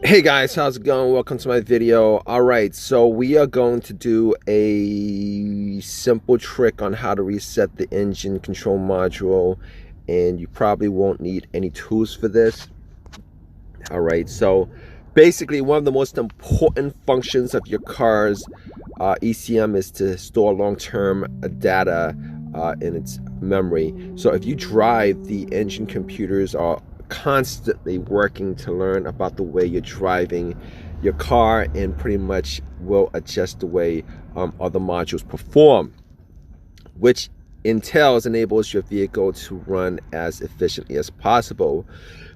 Hey guys, how's it going? Welcome to my video. Alright, so we are going to do a simple trick on how to reset the engine control module, and you probably won't need any tools for this. Alright, so basically one of the most important functions of your car's ECM is to store long-term data in its memory. So if you drive, the engine computers are constantly working to learn about the way you're driving your car and pretty much will adjust the way other modules perform, which enables your vehicle to run as efficiently as possible.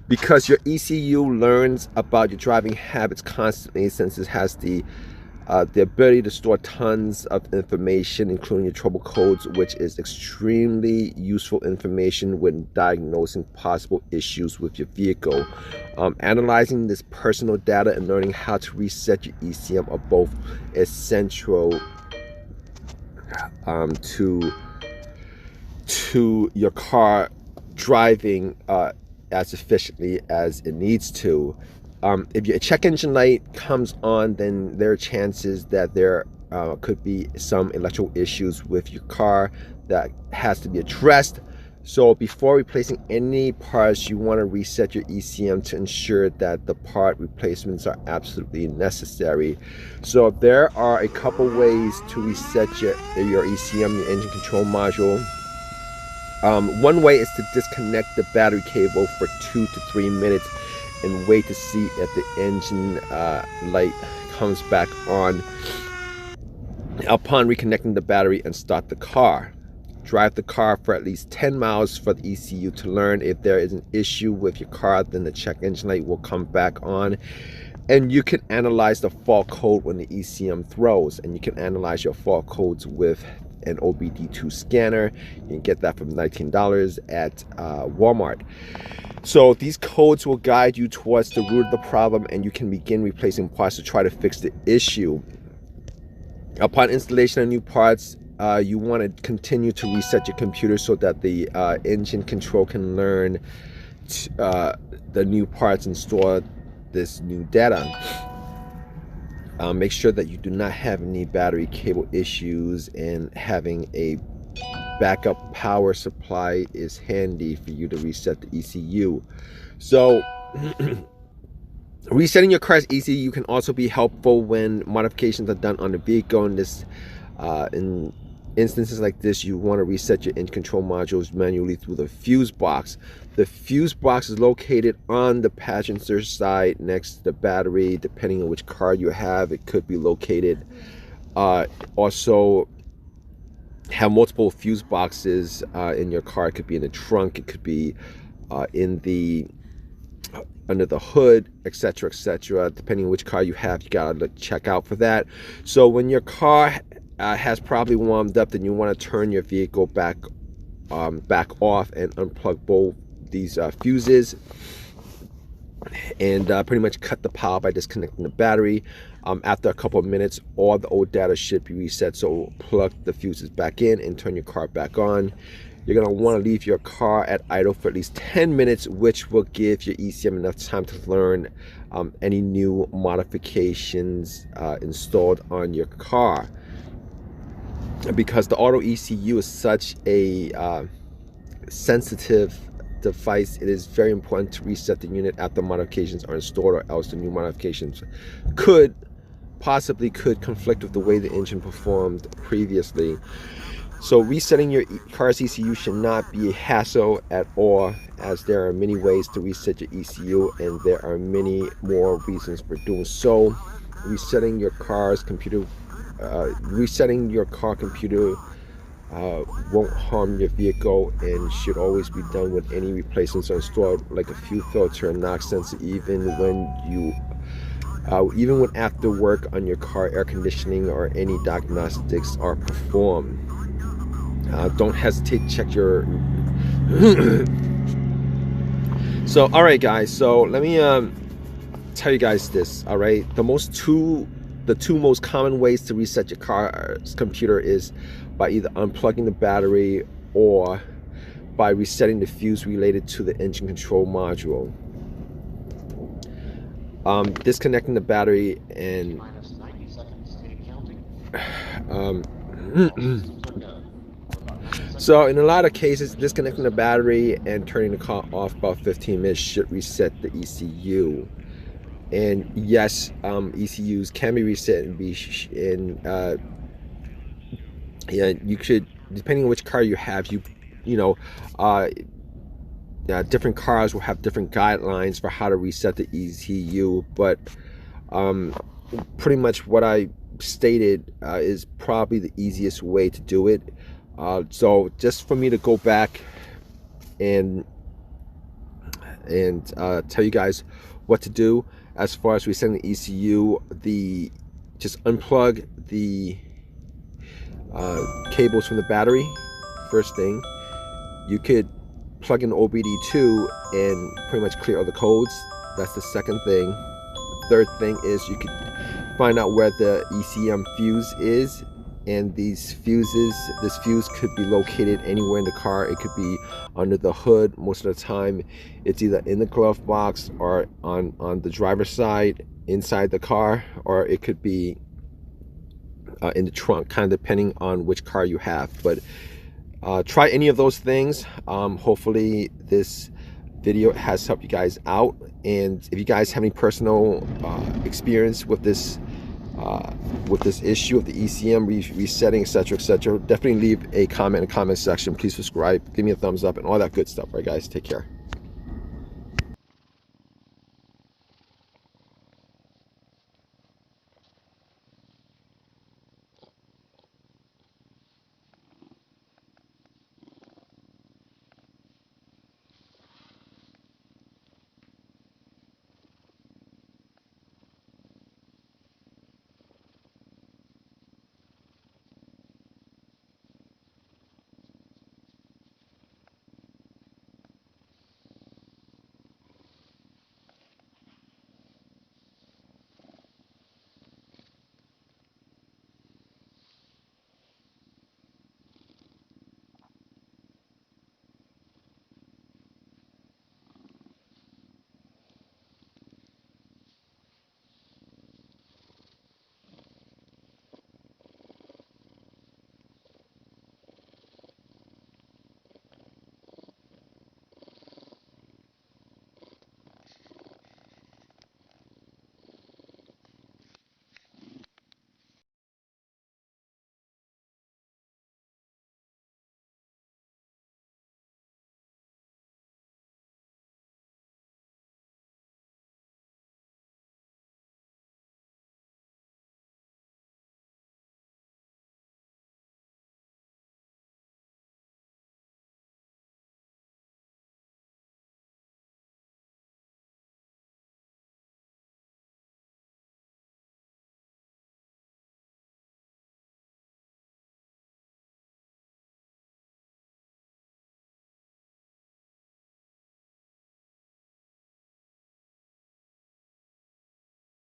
Because your ECU learns about your driving habits constantly, since it has the ability to store tons of information, including your trouble codes, which is extremely useful information when diagnosing possible issues with your vehicle. Analyzing this personal data and learning how to reset your ECM are both essential to your car driving as efficiently as it needs to. If your check engine light comes on, then there are chances that there could be some electrical issues with your car that has to be addressed. So before replacing any parts, you want to reset your ECM to ensure that the part replacements are absolutely necessary. So there are a couple ways to reset your ECM, your engine control module. One way is to disconnect the battery cable for 2 to 3 minutes and wait to see if the engine light comes back on. Upon reconnecting the battery and start the car. Drive the car for at least 10 miles for the ECU to learn. If there is an issue with your car, then the check engine light will come back on. And you can analyze the fault code when the ECM throws. And you can analyze your fault codes with an OBD2 scanner. You can get that for $19 at Walmart. So these codes will guide you towards the root of the problem, and you can begin replacing parts to try to fix the issue. Upon installation of new parts, you want to continue to reset your computer so that the engine control can learn the new parts and store this new data. Make sure that you do not have any battery cable issues, and having a backup power supply is handy for you to reset the ECU. So resetting your car's ECU can also be helpful when modifications are done on the vehicle. In instances like this, you want to reset your engine control modules manually through the fuse box. The fuse box is located on the passenger side next to the battery. Depending on which car you have, it could be located. Also have multiple fuse boxes in your car. It could be in the trunk, it could be in the under the hood, etc., etc. Depending on which car you have, you gotta check out for that. So when your car has probably warmed up, then you want to turn your vehicle back off and unplug both these fuses, and pretty much cut the power by disconnecting the battery. After a couple of minutes, all the old data should be reset. So plug the fuses back in and turn your car back on. You're going to want to leave your car at idle for at least 10 minutes, which will give your ECM enough time to learn any new modifications installed on your car. Because the auto ECU is such a sensitive device, it is very important to reset the unit after modifications are installed, or else the new modifications could conflict with the way the engine performed previously. So resetting your car's ECU should not be a hassle at all, as there are many ways to reset your ECU, and there are many more reasons for doing so. Resetting your car computer won't harm your vehicle, and should always be done when any replacements are installed, like a fuel filter and knock sensor, even when after work on your car air conditioning or any diagnostics are performed. Don't hesitate to check your So alright guys, so let me tell you guys this. Alright, the two most common ways to reset your car's computer is by either unplugging the battery or by resetting the fuse related to the engine control module. disconnecting the battery and so in a lot of cases, disconnecting the battery and turning the car off about 15 minutes should reset the ECU. And yes, ECUs can be reset and yeah, you could, depending on which car you have, different cars will have different guidelines for how to reset the ECU, but pretty much what I stated is probably the easiest way to do it. So just for me to go back and tell you guys what to do as far as resetting the ECU, just unplug the cables from the battery. First thing, you could plug in OBD2 and pretty much clear all the codes. That's the second thing. Third thing is you could find out where the ECM fuse is, and this fuse could be located anywhere in the car. It could be under the hood. Most of the time it's either in the glove box or on the driver's side inside the car, or it could be in the trunk, kind of depending on which car you have. But try any of those things. Hopefully this video has helped you guys out, and if you guys have any personal experience with this issue of the ECM resetting, etc., definitely leave a comment in the comment section. Please subscribe, give me a thumbs up, and all that good stuff. All right guys, take care.